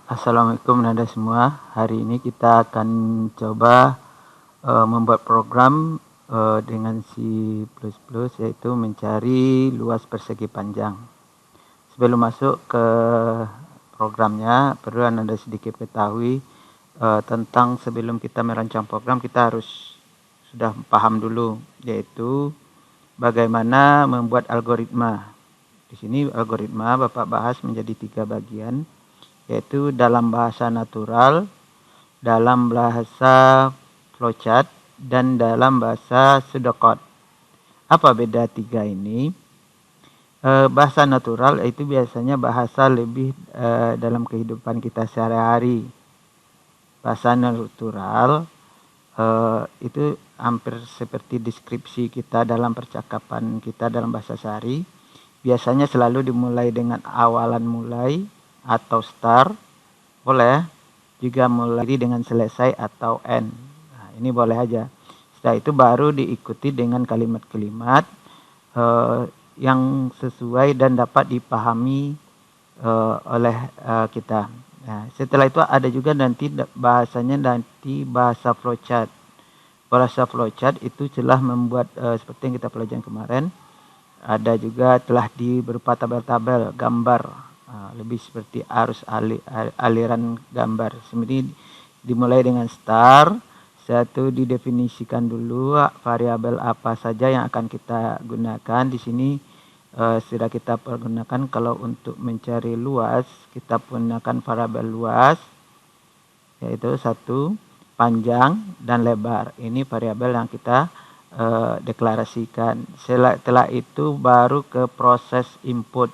Assalamualaikum Nanda semua. Hari ini kita akan coba membuat program dengan C++ yaitu mencari luas persegi panjang. Sebelum masuk ke programnya, perlu Anda sedikit ketahui tentang sebelum kita merancang program kita harus sudah paham dulu, yaitu bagaimana membuat algoritma. Di sini algoritma Bapak bahas menjadi 3 bagian, yaitu dalam bahasa natural, dalam bahasa flowchart, dan dalam bahasa pseudocode. Apa beda 3 ini? Bahasa natural itu biasanya bahasa lebih dalam kehidupan kita sehari-hari. Bahasa natural itu hampir seperti deskripsi kita dalam percakapan kita dalam bahasa sehari. Biasanya selalu dimulai dengan awalan mulai atau start, boleh juga mulai dengan selesai atau end. Nah, ini boleh aja. Setelah itu baru diikuti dengan kalimat-kalimat yang sesuai dan dapat dipahami oleh kita. Nah, setelah itu ada juga nanti bahasanya bahasa flowchart. Bahasa flowchart itu telah membuat seperti yang kita pelajari kemarin. Ada juga telah berupa tabel-tabel gambar, lebih seperti arus aliran gambar. Seperti dimulai dengan start, satu didefinisikan dulu variabel apa saja yang akan kita gunakan. Di sini sudah kita pergunakan kalau untuk mencari luas, kita gunakan variabel luas, yaitu satu, panjang dan lebar. Ini variabel yang kita deklarasikan. Setelah itu baru ke proses input.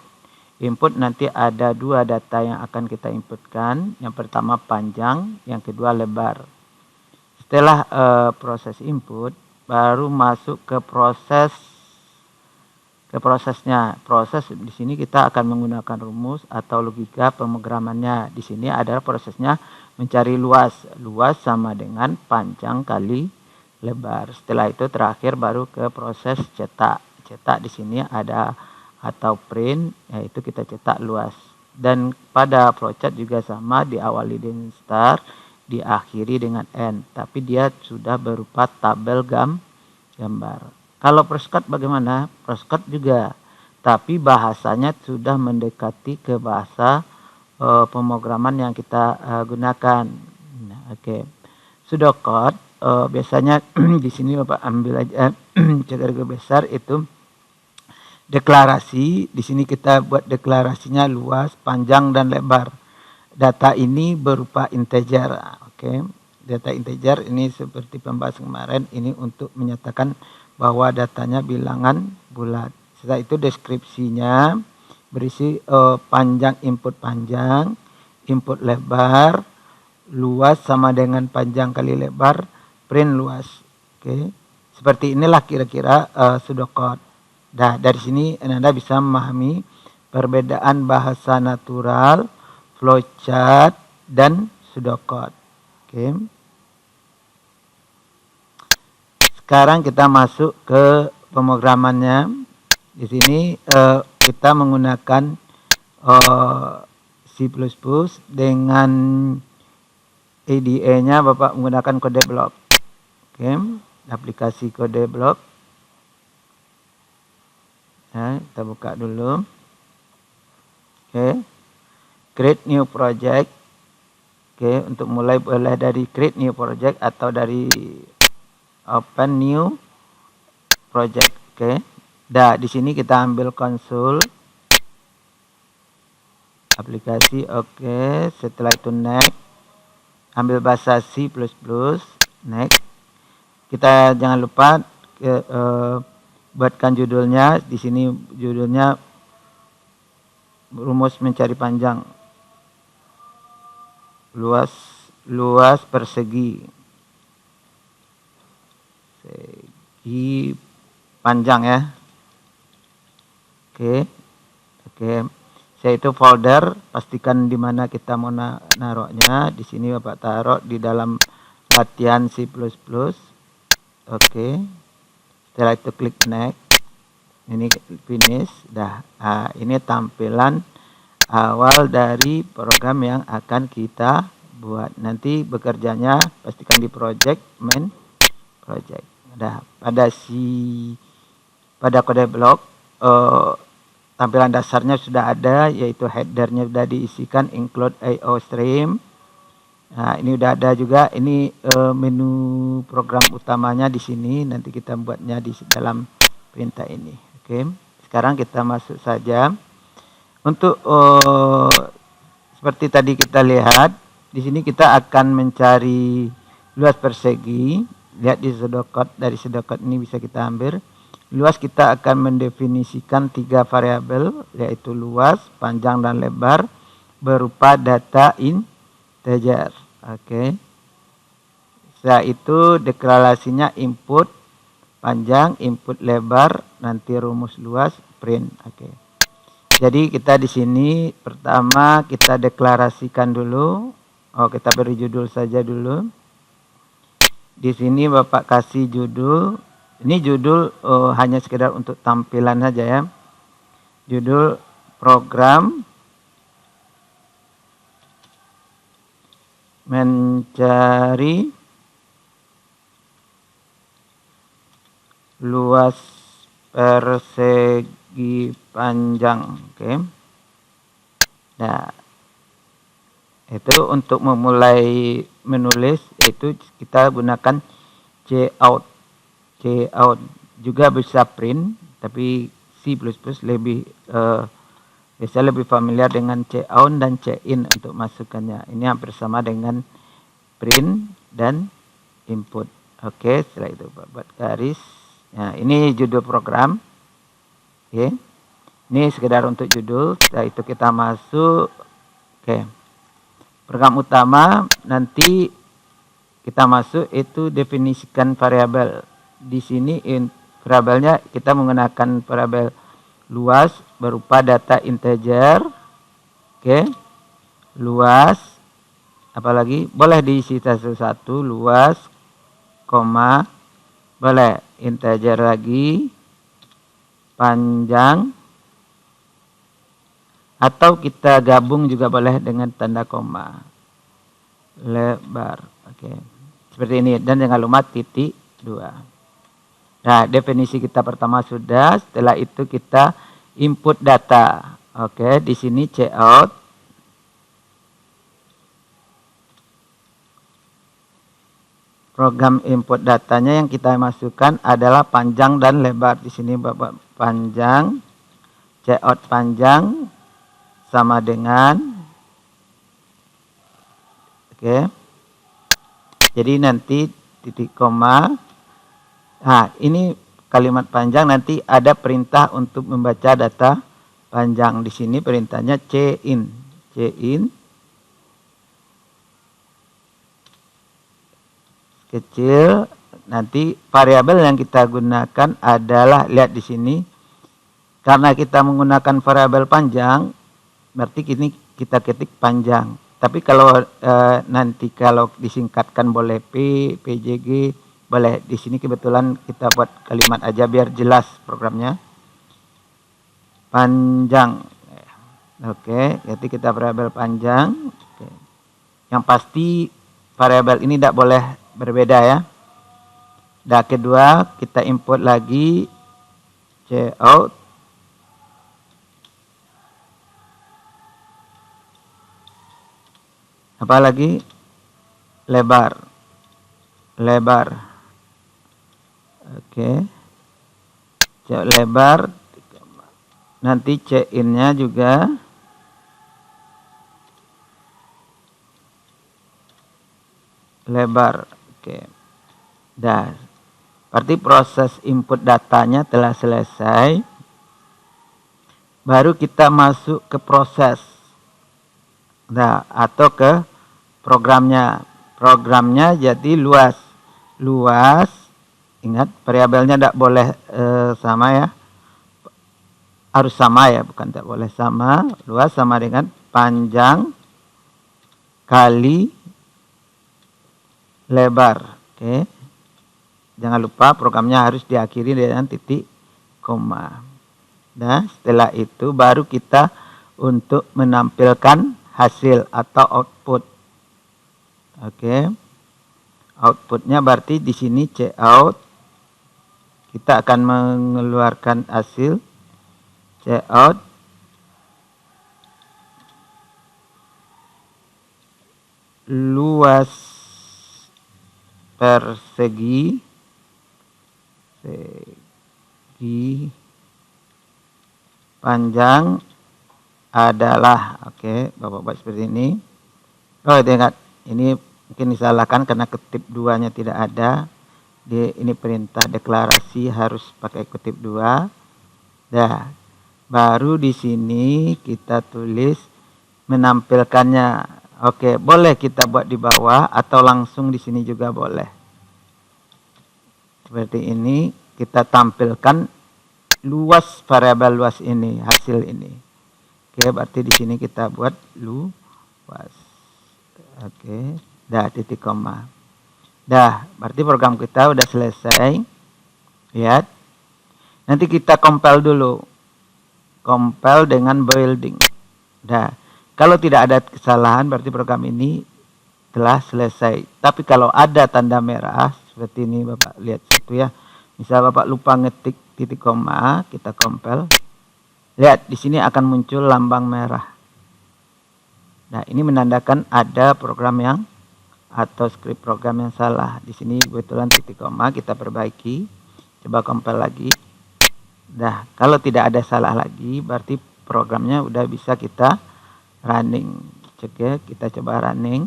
Input nanti ada 2 data yang akan kita inputkan. Yang pertama panjang, yang kedua lebar. Setelah proses input, baru masuk ke prosesnya. Proses di sini kita akan menggunakan rumus atau logika pemrogramannya. Di sini adalah prosesnya mencari luas. Luas sama dengan panjang kali lebar. Setelah itu terakhir baru ke proses cetak. Cetak di sini ada atau print, yaitu kita cetak luas. Dan pada flowchart juga sama, diawali dengan start, diakhiri dengan end. Tapi dia sudah berupa tabel gambar. Kalau Prescott bagaimana? Prescott juga, tapi bahasanya sudah mendekati ke bahasa pemrograman yang kita gunakan. Nah, oke. Pseudocode biasanya di sini Bapak ambil aja categori besar itu deklarasi. Di sini kita buat deklarasinya luas, panjang dan lebar. Data ini berupa integer. Oke. Data integer ini seperti pembahasan kemarin, ini untuk menyatakan bahwa datanya bilangan bulat. Setelah itu deskripsinya berisi panjang, input lebar, luas sama dengan panjang kali lebar, print luas. Oke. Seperti inilah kira-kira pseudocode. Nah, dari sini Anda bisa memahami perbedaan bahasa natural, flowchart, dan pseudocode. Oke. Sekarang kita masuk ke pemrogramannya. Di sini kita menggunakan C++ dengan IDE-nya Bapak menggunakan kode blok. Oke, aplikasi kode blok. Nah, kita buka dulu. Oke. Create new project. Oke, untuk mulai boleh dari create new project atau dari open new project. Oke. Nah, di sini kita ambil konsol aplikasi. Oke, setelah itu next. Ambil bahasa C++, next. Kita jangan lupa buatkan judulnya. Di sini judulnya rumus mencari panjang. Luas persegi. Segi panjang ya. Oke. Saya itu folder, pastikan di mana kita mau naruhnya. Di sini Bapak taruh di dalam latihan C++. Oke. Setelah itu klik next. Ini finish. Dah. Ini tampilan awal dari program yang akan kita buat. Nanti bekerjanya pastikan di project, main project. Nah, pada kode blok tampilan dasarnya sudah ada, yaitu headernya sudah diisikan, include IO stream. Nah, ini udah ada juga. Ini menu program utamanya di sini. Nanti kita buatnya di dalam perintah ini. Oke. Sekarang kita masuk saja. Untuk seperti tadi kita lihat, di sini kita akan mencari luas persegi. Lihat di pseudocode, dari pseudocode ini bisa kita ambil. Luas kita akan mendefinisikan 3 variabel, yaitu luas, panjang, dan lebar berupa data integer. Oke. Setelah itu deklarasinya input panjang, input lebar, nanti rumus luas, print. Oke. Jadi kita di sini pertama kita deklarasikan dulu. Kita beri judul saja dulu. Di sini Bapak kasih judul. Ini judul hanya sekedar untuk tampilan saja ya. Judul program mencari luas persegi panjang. Oke. Nah, itu untuk memulai menulis, itu kita gunakan cout. Cout juga bisa print, tapi C++ lebih biasa lebih familiar dengan cout dan cin untuk masukannya. Ini hampir sama dengan print dan input. Oke, setelah itu buat garis. Nah, ini judul program. Oke. Ini sekedar untuk judul. Setelah itu kita masuk. Oke. Program utama nanti kita masuk itu definisikan variabel. Di sini variabelnya kita menggunakan variabel luas berupa data integer. Oke. Luas. Apalagi boleh diisi satu-satu, luas, koma, boleh integer lagi, panjang, atau kita gabung juga boleh dengan tanda koma, lebar. Oke. Seperti ini, dan jangan lupa titik 2. Nah, definisi kita pertama sudah. Setelah itu kita input data. Oke, di sini cout. Program input datanya yang kita masukkan adalah panjang dan lebar. Di sini Bapak panjang, cout panjang sama dengan, oke. Jadi nanti titik koma. Nah, ini kalimat panjang, nanti ada perintah untuk membaca data panjang. Di sini perintahnya cin. Kecil. Nanti variabel yang kita gunakan adalah, lihat di sini, karena kita menggunakan variabel panjang, berarti ini kita ketik panjang. Tapi kalau nanti kalau disingkatkan boleh PJG, boleh. Di sini kebetulan kita buat kalimat aja biar jelas programnya. Panjang. Oke, jadi kita variabel panjang. Oke. Yang pasti variabel ini tidak boleh berbeda ya. Dan kedua kita input lagi cout. Apa lagi? Lebar. Oke. Cout lebar. Nanti cin-nya juga lebar. Oke. Dah. Berarti proses input datanya telah selesai. Baru kita masuk ke proses. Nah, atau ke programnya. Programnya jadi luas. Luas. Ingat variabelnya tidak boleh sama ya. Harus sama ya, bukan tidak boleh sama. Luas sama dengan panjang kali lebar. Oke. Jangan lupa programnya harus diakhiri dengan titik koma. Nah, setelah itu baru kita untuk menampilkan hasil atau output. Oke. Outputnya berarti di sini cout. Kita akan mengeluarkan hasil cout luas persegi panjang adalah, oke, Bapak buat seperti ini. Oh, ingat, ini mungkin disalahkan karena kutip 2-nya tidak ada. Ini perintah deklarasi harus pakai kutip 2. Dah, baru di sini kita tulis menampilkannya. Oke, boleh kita buat di bawah atau langsung di sini juga boleh. Seperti ini, kita tampilkan luas variabel luas ini, hasil ini. Oke, berarti di sini kita buat luas. Oke, dah, titik koma. Dah, berarti program kita udah selesai. Lihat. Nanti kita compile dulu. Compile dengan building. Dah, kalau tidak ada kesalahan berarti program ini telah selesai. Tapi kalau ada tanda merah seperti ini, Bapak lihat satu ya. Misal Bapak lupa ngetik titik koma, kita compile. Lihat, di sini akan muncul lambang merah. Nah, ini menandakan ada program yang atau script program yang salah. Di sini kebetulan titik koma, kita perbaiki. Coba compile lagi. Nah, kalau tidak ada salah lagi, berarti programnya udah bisa kita running. Cek ya, kita coba running,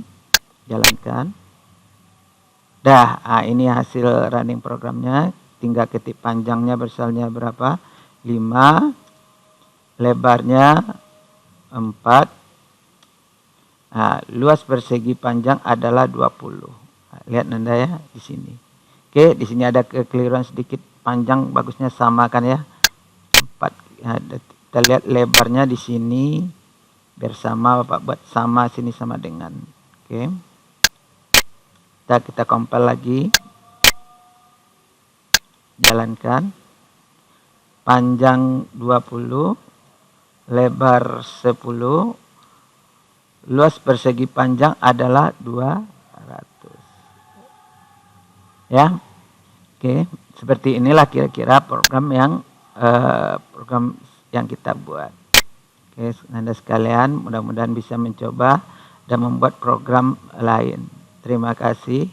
jalankan. Dah, ini hasil running programnya. Tinggal ketik panjangnya besarnya berapa? 5, lebarnya 4. Nah, luas persegi panjang adalah 20. Nah, lihat Nanda ya di sini. Oke, di sini ada kekeliruan sedikit, panjang bagusnya sama kan ya? 4. Nah, kita lihat lebarnya di sini bersama, Bapak buat sama sini sama dengan. Oke. Kita compile lagi. Jalankan. Panjang 20, lebar 10, luas persegi panjang adalah 200. Ya. Oke, seperti inilah kira-kira program yang kita buat. Oke, Anda sekalian, mudah-mudahan bisa mencoba dan membuat program lain. Terima kasih.